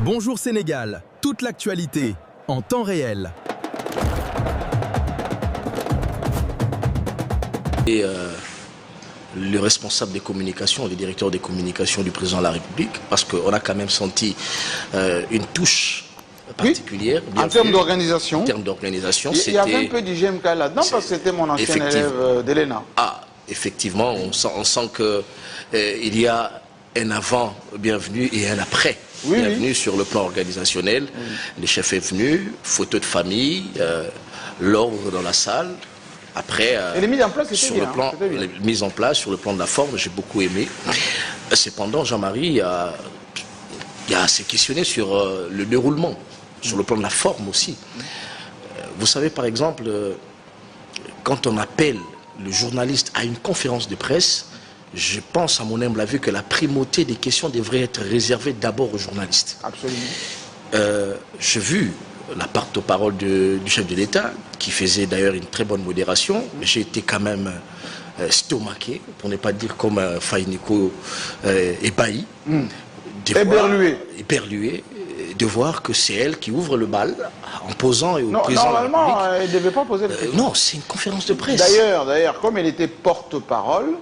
Bonjour Sénégal, toute l'actualité, en temps réel. Et le responsable des communications, le directeur des communications du président de la République, parce qu'on a quand même senti une touche particulière. Oui, en termes d'organisation. En termes d'organisation, il y avait un peu du GMK là-dedans parce que c'était mon ancien élève d'Elena. Ah, effectivement, on sent qu'il y a un avant bienvenu et un après. Bienvenue sur le plan organisationnel. Le chef est venu, photo de famille, l'ordre dans la salle. Après, et les mises en place, sur le plan, les mises en place, sur le plan de la forme, j'ai beaucoup aimé. Cependant, Jean-Marie a s'est questionné sur le déroulement, sur le plan de la forme aussi. Vous savez, par exemple, quand on appelle le journaliste à une conférence de presse, je pense, à mon humble avis, que la primauté des questions devrait être réservée d'abord aux journalistes. Absolument. J'ai vu la porte-parole du chef de l'État, qui faisait d'ailleurs une très bonne modération. J'ai été quand même stomaqué, pour ne pas dire comme Faïniko, ébahi. Éberlué de voir que c'est elle qui ouvre le bal en posant au président. Normalement, elle ne devait pas poser le question. Non, c'est une conférence de presse. D'ailleurs, comme elle était porte-parole,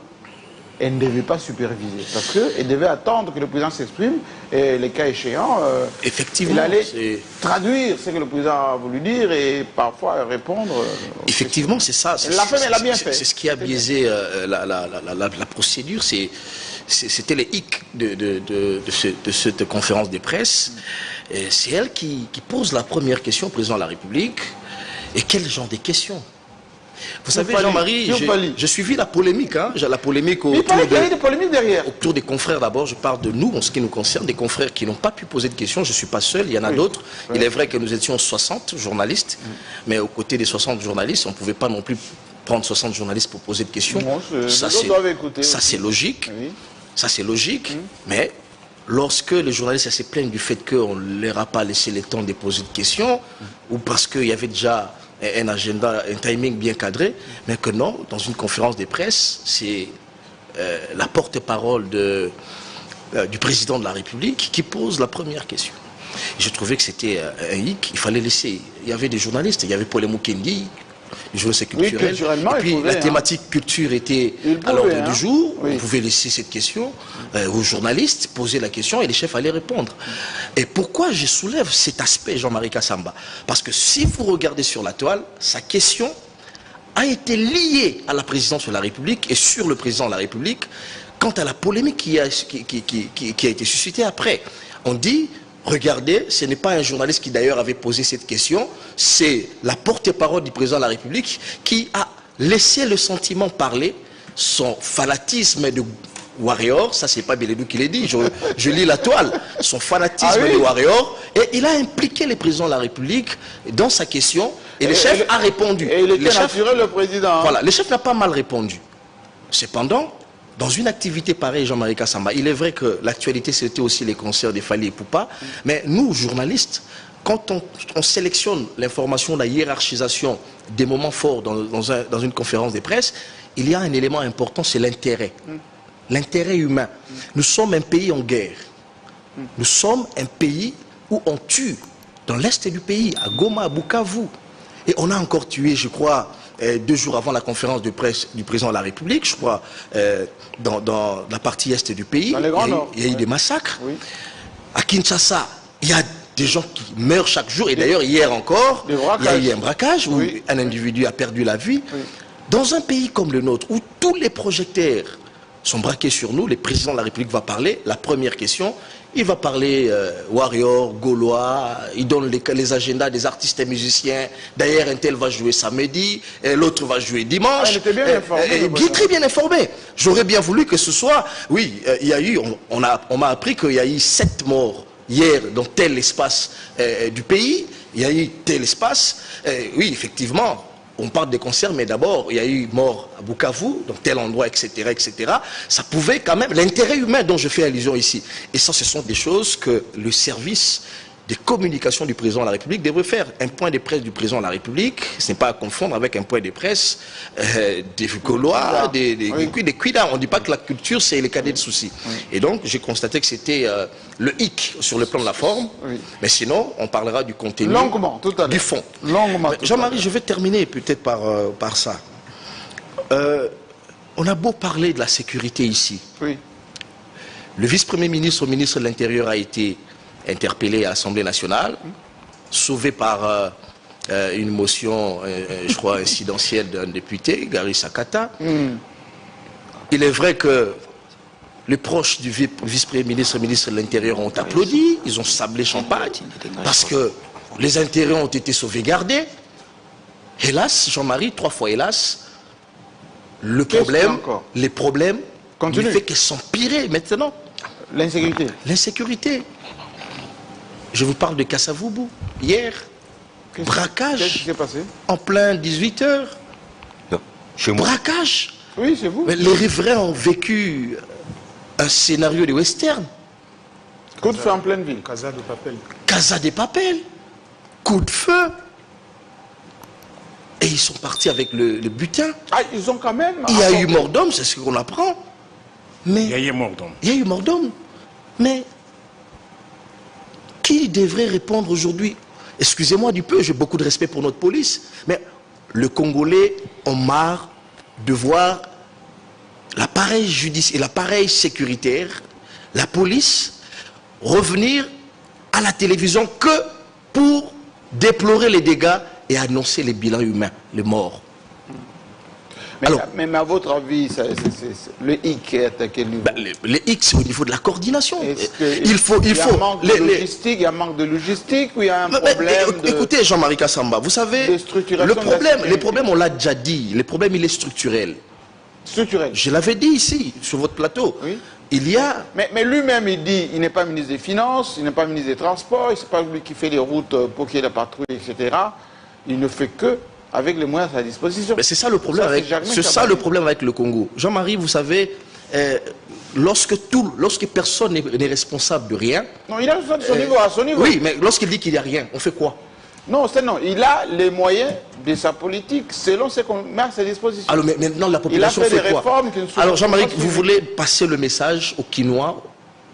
elle ne devait pas superviser, parce qu'elle devait attendre que le président s'exprime, et les cas échéants, effectivement, il allait traduire ce que le président a voulu dire et parfois répondre. Effectivement, c'est ça. Elle l'a fait, mais elle l'a bien fait. C'est ce qui a biaisé la procédure, c'était les hic de cette conférence de presse. C'est elle qui pose la première question au président de la République. Et quel genre de questions? Vous savez, Jean-Marie, j'ai suivi la polémique, la polémique autour des confrères. D'abord, je parle de nous, en ce qui nous concerne, des confrères qui n'ont pas pu poser de questions. Je ne suis pas seul, il y en a d'autres. Il est vrai que nous étions 60 journalistes, mais aux côtés des 60 journalistes, on ne pouvait pas non plus prendre 60 journalistes pour poser de questions. Ça, c'est logique. Ça, c'est logique, mais lorsque les journalistes se plaignent du fait qu'on ne leur a pas laissé le temps de poser de questions, ou parce qu'il y avait déjà un agenda, un timing bien cadré, mais que non, dans une conférence de presse, c'est la porte-parole du président de la République qui pose la première question. Je trouvais que c'était un hic, il fallait laisser. Il y avait des journalistes, il y avait Paul Moukendi, les journalistes culturels, et puis la thématique culture était à l'ordre du jour. On pouvait laisser cette question aux journalistes, poser la question et les chefs allaient répondre. Et pourquoi je soulève cet aspect, Jean-Marie Kassamba? Parce que si vous regardez sur la toile, sa question a été liée à la présidence de la République et sur le président de la République quant à la polémique qui a été suscitée après. On dit... Regardez, ce n'est pas un journaliste qui d'ailleurs avait posé cette question, c'est la porte-parole du président de la République qui a laissé le sentiment parler, son fanatisme de warrior, ça c'est pas Bélédou qui l'a dit, je lis la toile, son fanatisme de warrior, et il a impliqué le président de la République dans sa question, et le chef a répondu. Et il était naturel, le président. Voilà, le chef n'a pas mal répondu. Cependant, dans une activité pareille, Jean-Marie Kassamba, il est vrai que l'actualité, c'était aussi les concerts des Fally Ipupa, mais nous, journalistes, quand on sélectionne l'information, la hiérarchisation des moments forts dans une conférence de presse, il y a un élément important, c'est l'intérêt. L'intérêt humain. Nous sommes un pays en guerre. Nous sommes un pays où on tue, dans l'est du pays, à Goma, à Bukavu. Et on a encore tué, je crois, 2 jours avant la conférence de presse du président de la République, je crois, dans la partie est du pays, il y a eu des massacres. À Kinshasa, il y a des gens qui meurent chaque jour, et d'ailleurs hier encore, il y a eu un braquage où un individu a perdu la vie. Dans un pays comme le nôtre, où tous les projecteurs sont braqués sur nous, le président de la République va parler, la première question, il va parler warrior, gaulois, il donne les agendas des artistes et musiciens. D'ailleurs, un tel va jouer samedi, l'autre va jouer dimanche. Elle était bien informée. Très bien informé. J'aurais bien voulu que ce soit... Oui, il y a eu, on m'a appris qu'il y a eu 7 morts hier dans tel espace du pays. Il y a eu tel espace. Oui, effectivement, on parle des concerts, mais d'abord, il y a eu mort à Bukavu, dans tel endroit, etc., etc. Ça pouvait quand même... L'intérêt humain dont je fais allusion ici. Et ça, ce sont des choses que le service des communications du président de la République devrait faire. Un point de presse du président de la République, ce n'est pas à confondre avec un point de presse des Gaulois, des Cuida. On ne dit pas que la culture, c'est les cadets de soucis. Oui. Et donc, j'ai constaté que c'était le hic sur le plan de la forme. Oui. Mais sinon, on parlera du contenu, longuement, tout à l'heure. Du fond. Jean-Marie, je vais terminer peut-être par ça. On a beau parler de la sécurité ici. Oui. Le vice-premier ministre au ministre de l'Intérieur a été interpellé à l'Assemblée nationale, sauvé par une motion, je crois, incidentielle d'un député, Gary Sakata. Il est vrai que les proches du vice-premier ministre et ministre de l'Intérieur ont applaudi, ils ont sablé champagne, parce que les intérêts ont été sauvegardés. Hélas, Jean-Marie, 3 fois hélas, les problèmes ne fait que s'empirer maintenant. L'insécurité. L'insécurité. Je vous parle de Kasavubu. Hier, braquage. Qu'est-ce qui s'est passé? En plein 18h. Chez moi. Braquage. Oui, c'est vous. Mais les riverains ont vécu un scénario de western. Coup de feu en pleine ville. Casa de Papel. Casa de Papel. Coup de feu. Et ils sont partis avec le butin. Ah, ils ont quand même... Il y a eu mort d'homme, c'est ce qu'on apprend. Mais il y a eu mort d'homme. Il y a eu mort d'homme. Mais qui devrait répondre aujourd'hui? Excusez-moi du peu, j'ai beaucoup de respect pour notre police, mais le Congolais ont marre de voir l'appareil judiciaire et l'appareil sécuritaire, la police, revenir à la télévision que pour déplorer les dégâts et annoncer les bilans humains, les morts. Mais à votre avis, le hic est à quel niveau? Le hic, c'est au niveau de la coordination. Il y a un manque de logistique ou il y a un problème Écoutez, Jean-Marie Kassamba, vous savez, le problème, on l'a déjà dit, le problème, il est structurel. Structurel. Je l'avais dit ici, sur votre plateau. Oui. Il y a... Mais lui-même, il dit, il n'est pas ministre des Finances, il n'est pas ministre des Transports, c'est pas lui qui fait les routes pour qu'il y ait la patrouille, etc. Il ne fait que avec les moyens à sa disposition. Mais c'est ça le problème, le problème avec le Congo. Jean-Marie, vous savez, lorsque personne n'est responsable de rien... Non, il a à son niveau. Oui, mais lorsqu'il dit qu'il n'y a rien, on fait quoi? Non, il a les moyens de sa politique selon ce qu'on met à sa disposition. Alors maintenant, la population fait quoi? Alors Jean-Marie, vous voulez passer le message aux Quinois,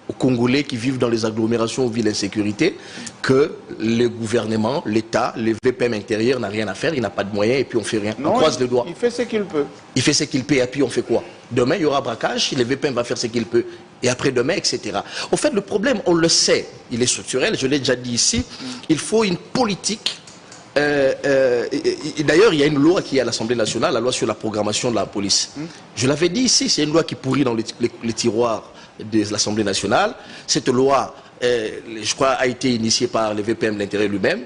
aux Congolais qui vivent dans les agglomérations où vit l'insécurité, que le gouvernement, l'État, le VPM intérieur n'a rien à faire, il n'a pas de moyens et puis on fait rien. Non, on croise les doigts. Il fait ce qu'il peut. Il fait ce qu'il peut et puis on fait quoi? Demain, il y aura braquage, le VPM va faire ce qu'il peut. Et après-demain, etc. Au fait, le problème, on le sait, il est structurel, je l'ai déjà dit ici, il faut une politique. D'ailleurs, il y a une loi qui est à l'Assemblée nationale, la loi sur la programmation de la police. Je l'avais dit ici, c'est une loi qui pourrit dans les tiroirs de l'Assemblée nationale. Cette loi, je crois, a été initiée par le VPM de l'Intérieur lui-même.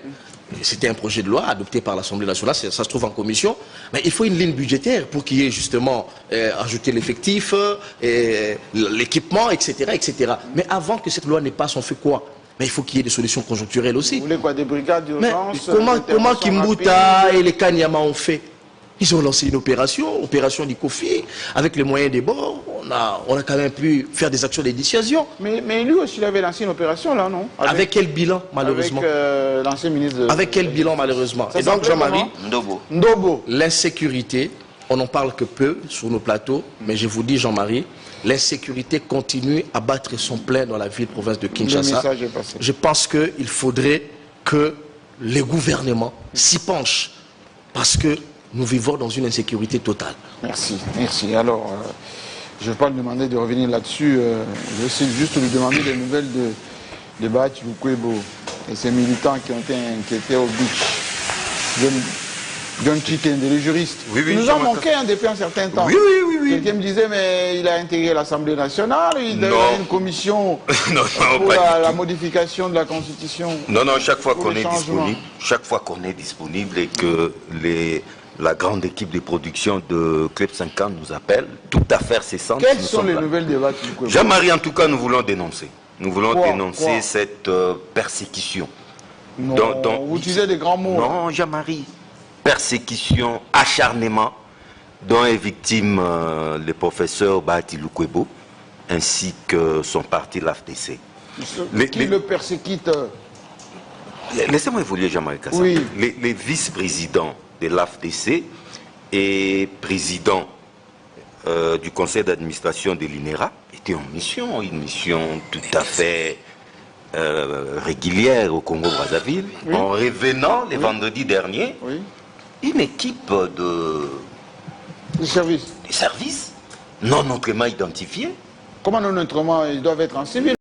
C'était un projet de loi adopté par l'Assemblée nationale, ça se trouve en commission. Mais il faut une ligne budgétaire pour qu'il y ait justement ajouter l'effectif, l'équipement, etc., etc. Mais avant que cette loi ne passe, on fait quoi? Mais il faut qu'il y ait des solutions conjoncturelles aussi. Vous voulez quoi, des brigades d'urgence? Comment Kimbuta et les Kanyama ont fait? Ils ont lancé une opération du Kofi, avec les moyens des bords. On a quand même pu faire des actions de dissuasion. Mais lui aussi, il avait lancé une opération là, non? Avec quel bilan, malheureusement? Avec l'ancien ministre de... Avec quel bilan, malheureusement? Et donc, Jean-Marie, Ndobo. L'insécurité, on n'en parle que peu sur nos plateaux, mais je vous dis, Jean-Marie, l'insécurité continue à battre son plein dans la ville-province de Kinshasa. Le message est passé. Je pense qu'il faudrait que les gouvernements s'y penchent, parce que nous vivons dans une insécurité totale. Merci, merci. Alors, je ne vais pas lui demander de revenir là-dessus. Je vais essayer juste de lui demander des nouvelles de Bahati Lukwebo et ses militants qui ont été inquiétés au beach. John Chikende, les juristes. Oui, il nous a manqué depuis un certain temps. Oui. Quelqu'un me disait, mais il a intégré l'Assemblée nationale, il a une commission pour la modification de la Constitution. Non, chaque fois qu'on est disponible, et que la grande équipe de production de Club 50 nous appelle, toute affaire cessante. Quelles sont les nouvelles débats? Jean-Marie, en tout cas, nous voulons dénoncer. Nous voulons dénoncer cette persécution. Non, vous utilisez des grands mots. Non, Jean-Marie. Persécution, acharnement, dont est victime le professeur Bahati Lukwebo, ainsi que son parti, l'AFDC. Qui le persécute? Laissez-moi évoluer, Jean-Marie Kassa. Oui. Les vice-présidents de l'AFDC et présidents du conseil d'administration de l'INERA étaient en mission, une mission tout à fait régulière au Congo-Brazzaville, Oui. en revenant les vendredis derniers, Oui. une équipe Les services. des services non autrement identifiés. Comment non autrement, ils doivent être en civil?